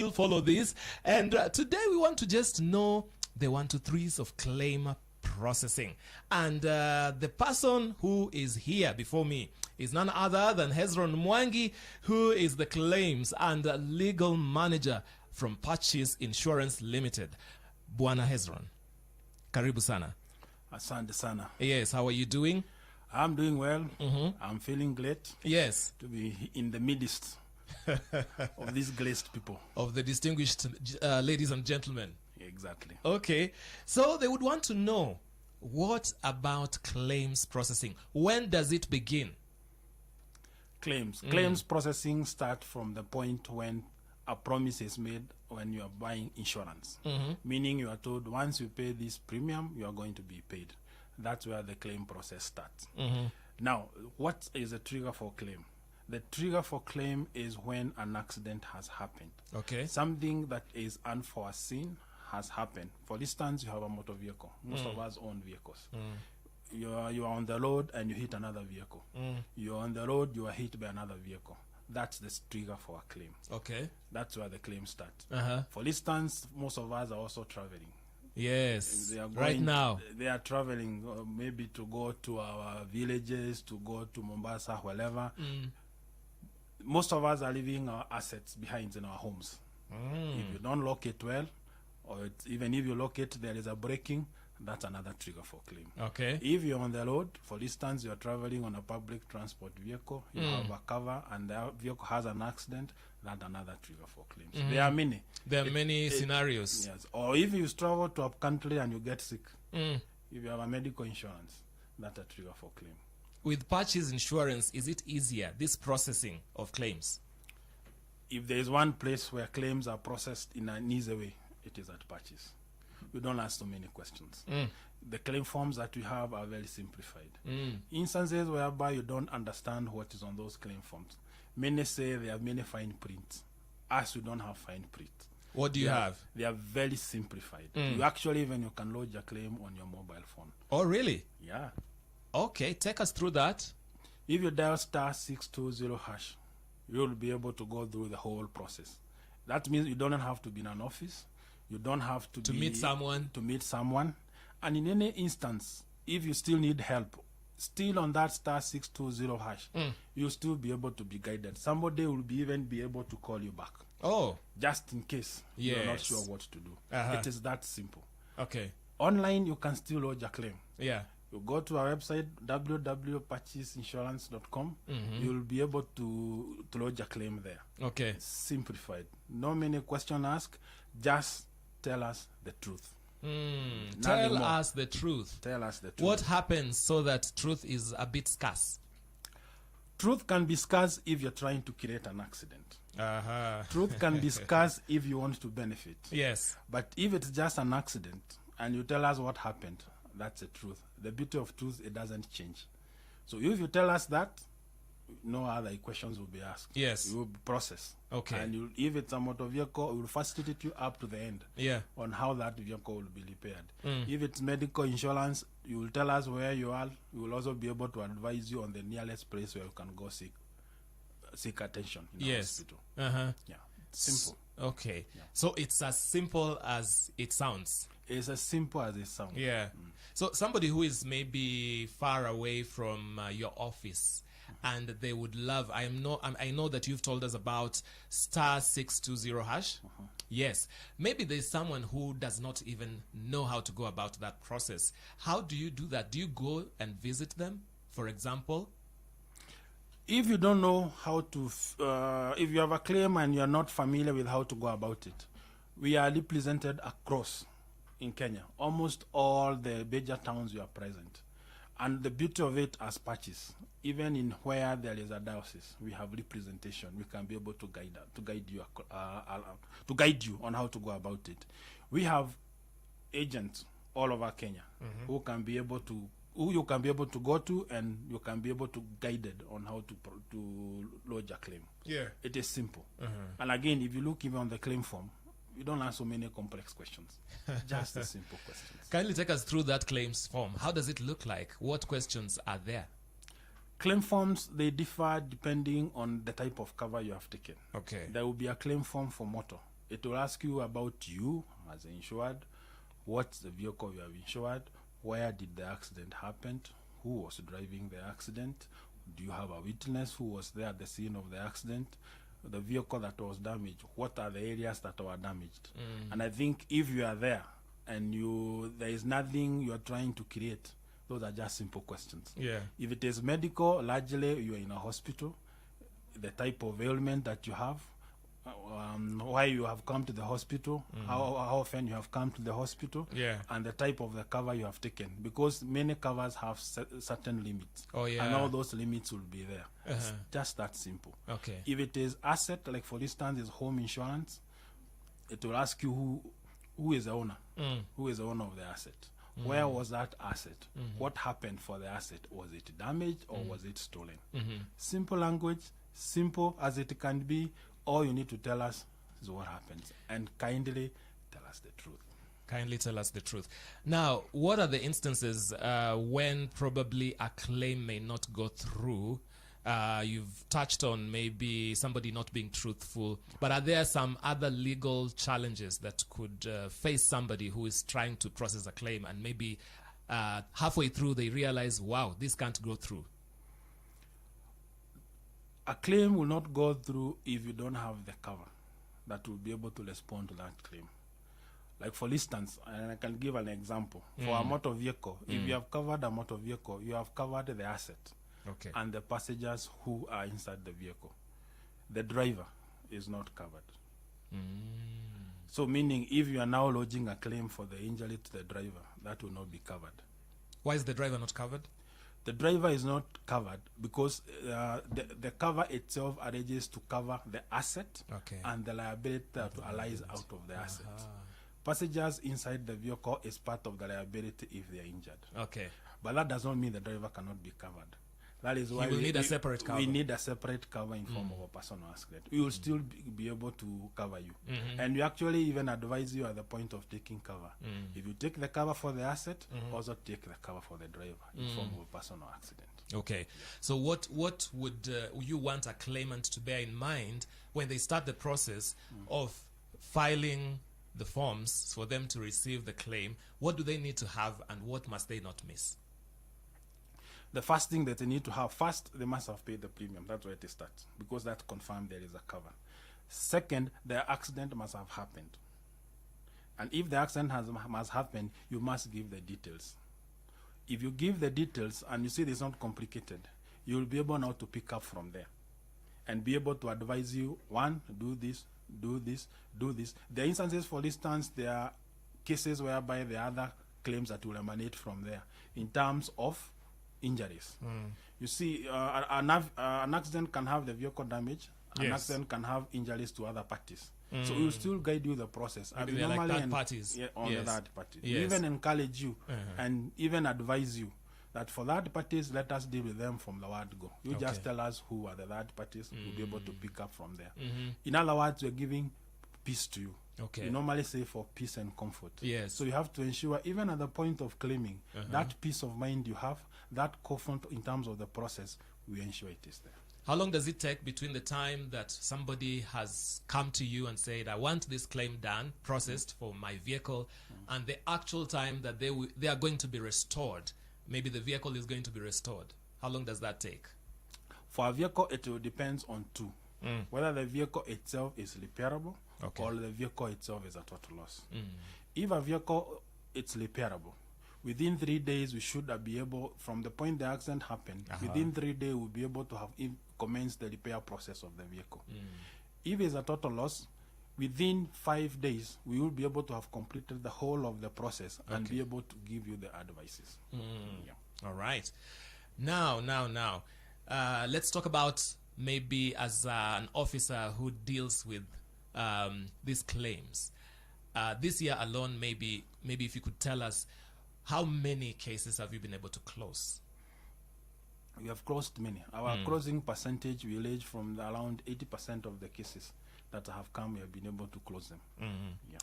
still follow this. And today we want to just know the 1, 2, 3s of claim processing. And the person who is here before me is none other than Hezron Mwangi, who is the claims and legal manager from Pacis Insurance Limited. Bwana Hezron, karibu sana. Asante sana. Yes, how are you doing? I'm doing well. I'm feeling great. Yes. To be in the midst of these glazed people. Of the distinguished ladies and gentlemen. Exactly. Okay. So they would want to know, what about claims processing? When does it begin? Claims processing start from the point when a promise is made when you are buying insurance. Meaning you are told once you pay this premium, you are going to be paid. That's where the claim process starts. Now, what is the trigger for claim? The trigger for claim is when an accident has happened. Okay. Something that is unforeseen has happened. For instance, you have a motor vehicle. Most of us own vehicles. You are on the road and you hit another vehicle. You are on the road, you are hit by another vehicle. That's the trigger for a claim. Okay. That's where the claim starts. For instance, most of us are also traveling. Yes. They are going right now. They are traveling maybe to go to our villages, to go to Mombasa, wherever. Most of us are leaving our assets behind in our homes. If you don't lock it well, or even if you lock it, there is a breaking, that's another trigger for claim. Okay. If you're on the road, for instance, you're traveling on a public transport vehicle, you have a cover and the vehicle has an accident, that's another trigger for claims. There are many. There are many scenarios. Yes. Or if you travel to a country and you get sick, if you have a medical insurance, that's a trigger for claim. With Pacis Insurance, is it easier, this processing of claims? If there is one place where claims are processed in an easy way, it is at Pacis. We don't ask so many questions. The claim forms that we have are very simplified. Instances whereby you don't understand what is on those claim forms. Many say there are many fine print. As you don't have fine print. What do you have? They are very simplified. You actually you can load your claim on your mobile phone. Oh, really? Yeah. Okay, take us through that. If you dial *620#, you'll be able to go through the whole process. That means you don't have to be in an office. You don't have to meet someone. To meet someone. And in any instance, if you still need help, still on that *620#, you'll still be able to be guided. Somebody will even be able to call you back. Oh. Just in case you're not sure what to do. It is that simple. Okay. Online, you can still lodge a claim. Yeah. You go to our website, www.pacisinsurance.com. You'll be able to lodge a claim there. Okay. Simplified. No many questions asked. Just tell us the truth. Tell us the truth. Tell us the truth. What happens so that truth is a bit scarce? Truth can be scarce if you're trying to create an accident. Truth can be scarce if you want to benefit. Yes. But if it's just an accident and you tell us what happened, that's the truth. The beauty of truth, it doesn't change. So if you tell us that, no other questions will be asked. Yes. You will be processed. Okay. And if it's a motor vehicle, it will facilitate you up to the end. Yeah. On how that vehicle will be repaired. If it's medical insurance, you will tell us where you are. We will also be able to advise you on the nearest place where you can go seek attention in the hospital. Yeah. Simple. Okay. Yeah. So it's as simple as it sounds. It's as simple as it sounds. Yeah. So somebody who is maybe far away from your office, and they would love, I know that you've told us about *620#. Yes. Maybe there's someone who does not even know how to go about that process. How do you do that? Do you go and visit them, for example? If you don't know how to, if you have a claim and you're not familiar with how to go about it, we are represented across in Kenya. Almost all the major towns you are present. And the beauty of it as Pacis, even in where there is a diocese, we have representation. We can be able to guide you on how to go about it. We have agents all over Kenya who can be able to, who you can be able to go to, and you can be able to guided on how to lodge a claim. Yeah, it is simple. And again, if you look even on the claim form, you don't ask so many complex questions. Just the simple questions. Kindly take us through that claims form. How does it look like? What questions are there? Claim forms, they differ depending on the type of cover you have taken. Okay. There will be a claim form for motor. It will ask you about you as insured, what's the vehicle you have insured, where did the accident happen, who was driving the accident, do you have a witness who was there at the scene of the accident, the vehicle that was damaged, what are the areas that were damaged. And I think if you are there and there is nothing you are trying to create, those are just simple questions. Yeah. If it is medical, largely you are in a hospital, the type of ailment that you have, why you have come to the hospital, how often you have come to the hospital, Yeah. and the type of the cover you have taken, because many covers have certain limits. Oh, yeah. And all those limits will be there. It's Uh-huh. just that simple. Okay. If it is asset, like for instance is home insurance, it will ask you who is the owner, who is the owner of the asset, where was that asset, what happened for the asset, was it damaged or was it stolen. Simple language, simple as it can be. All you need to tell us is what happens, and kindly tell us the truth. Kindly tell us the truth. Now, what are the instances when probably a claim may not go through? You've touched on maybe somebody not being truthful, but are there some other legal challenges that could face somebody who is trying to process a claim and maybe halfway through they realize, wow, this can't go through? A claim will not go through if you don't have the cover that will be able to respond to that claim. Like for instance, and I can give an example. For a motor vehicle, if you have covered a motor vehicle, you have covered the asset Okay. and the passengers who are inside the vehicle. The driver is not covered. So meaning if you are now lodging a claim for the injury to the driver, that will not be covered. Why is the driver not covered? The driver is not covered because the cover itself arranges to cover the asset Okay. and the liability that arise out of the asset. Passengers inside the vehicle is part of the liability if they are injured. Okay. But that does not mean the driver cannot be covered. That is why will need a separate cover. We need a separate cover in form of a personal accident. We will still be able to cover you. And we actually even advise you at the point of taking cover. If you take the cover for the asset, also take the cover for the driver in form of a personal accident. Okay. So what would you want a claimant to bear in mind when they start the process of filing the forms for them to receive the claim? What do they need to have and what must they not miss? The first thing that they need to have, first, they must have paid the premium. That's where it starts, because that confirms there is a cover. Second, the accident must have happened. And if the accident must happen, you must give the details. If you give the details and you see it's not complicated, you will be able now to pick up from there and be able to advise you, one, do this, do this, do this. The instances, for instance, there are cases whereby there are other claims that will emanate from there in terms of injuries. You see, an accident can have the vehicle damage. An accident can have injuries to other parties. So we will still guide you the process. Maybe they're like third parties. On the third party. Yes. We even encourage you and even advise you that for third parties, let us deal with them from the word go. You just tell us who are the third parties. We'll be able to pick up from there. In other words, we're giving peace to you. Okay. We normally say for peace and comfort. Yes. So you have to ensure, even at the point of claiming, that peace of mind you have, that comfort in terms of the process, we ensure it is there. How long does it take between the time that somebody has come to you and said, I want this claim done, processed for my vehicle, and the actual time that they are going to be restored? Maybe the vehicle is going to be restored. How long does that take? For a vehicle, it will depend on two. Whether the vehicle itself is repairable or the vehicle itself is a total loss. If a vehicle is repairable, within 3 days we should be able, from the point the accident happened, within 3 days we'll be able to have commenced the repair process of the vehicle. If it's a total loss, within 5 days we will be able to have completed the whole of the process and be able to give you the advices. All right. Now, let's talk about maybe as an officer who deals with these claims. This year alone, maybe if you could tell us, how many cases have you been able to close? We have closed many. Our closing percentage will range from around 80% of the cases that have come, we have been able to close them.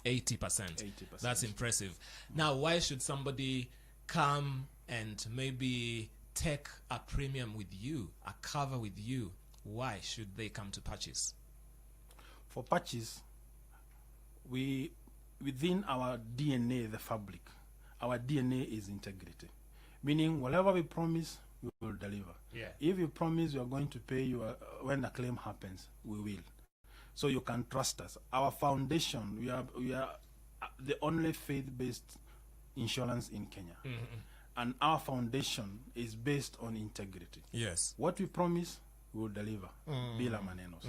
80%. 80%. That's impressive. Now, why should somebody come and maybe take a premium with you, a cover with you? Why should they come to Pacis? For Pacis, within our DNA, the fabric, our DNA is integrity. Meaning, whatever we promise, we will deliver. Yeah. If you promise you are going to pay when a claim happens, we will. So you can trust us. Our foundation, we are the only faith-based insurance in Kenya. And our foundation is based on integrity. Yes. What we promise, we will deliver. Bila manenos.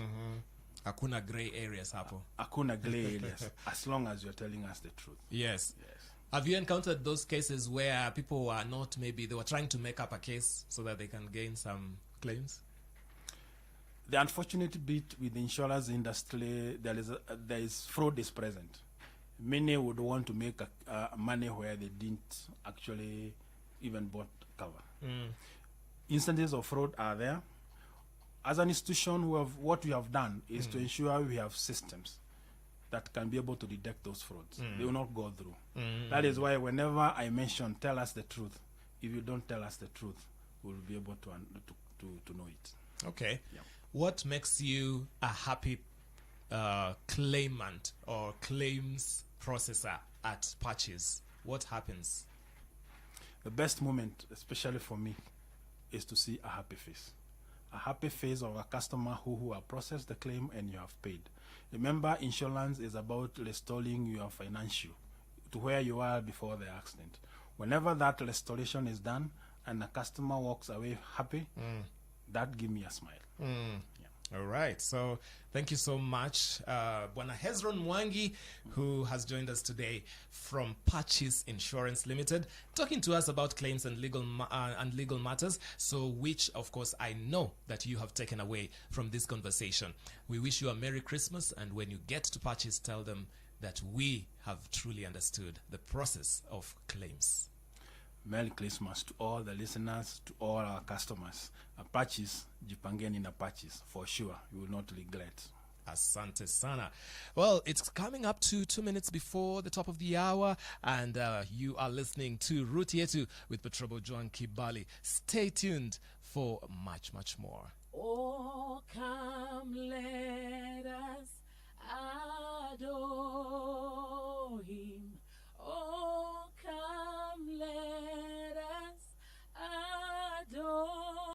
Hakuna gray areas hapo. Hakuna gray areas, as long as you're telling us the truth. Yes. Yes. Have you encountered those cases where people were not, maybe they were trying to make up a case so that they can gain some claims? The unfortunate bit with the insurance industry, there is fraud is present. Many would want to make money where they didn't actually even bought cover. Instances of fraud are there. As an institution, what we have done is to ensure we have systems that can be able to detect those frauds. They will not go through. That is why whenever I mention tell us the truth, if you don't tell us the truth, we'll be able to know it. Okay. Yeah. What makes you a happy claimant or claims processor at Pacis? What happens? The best moment, especially for me, is to see a happy face. A happy face of a customer who have processed the claim and you have paid. Remember, insurance is about restoring your financial to where you are before the accident. Whenever that restoration is done and the customer walks away happy, that gives me a smile. Yeah. All right. So thank you so much, Bwana Hezron Mwangi, who has joined us today from Pacis Insurance Limited, talking to us about claims and legal matters. So, which, of course, I know that you have taken away from this conversation. We wish you a Merry Christmas, and when you get to Pacis, tell them that we have truly understood the process of claims. Merry Christmas to all the listeners, to all our customers. Pacis, jipangeni na Pacis, for sure. You will not regret. Asante sana. Well, it's coming up to 2 minutes before the top of the hour, and you are listening to Root Yetu with Petrobo Joan Kibali. Stay tuned for much, much more. Oh, come let us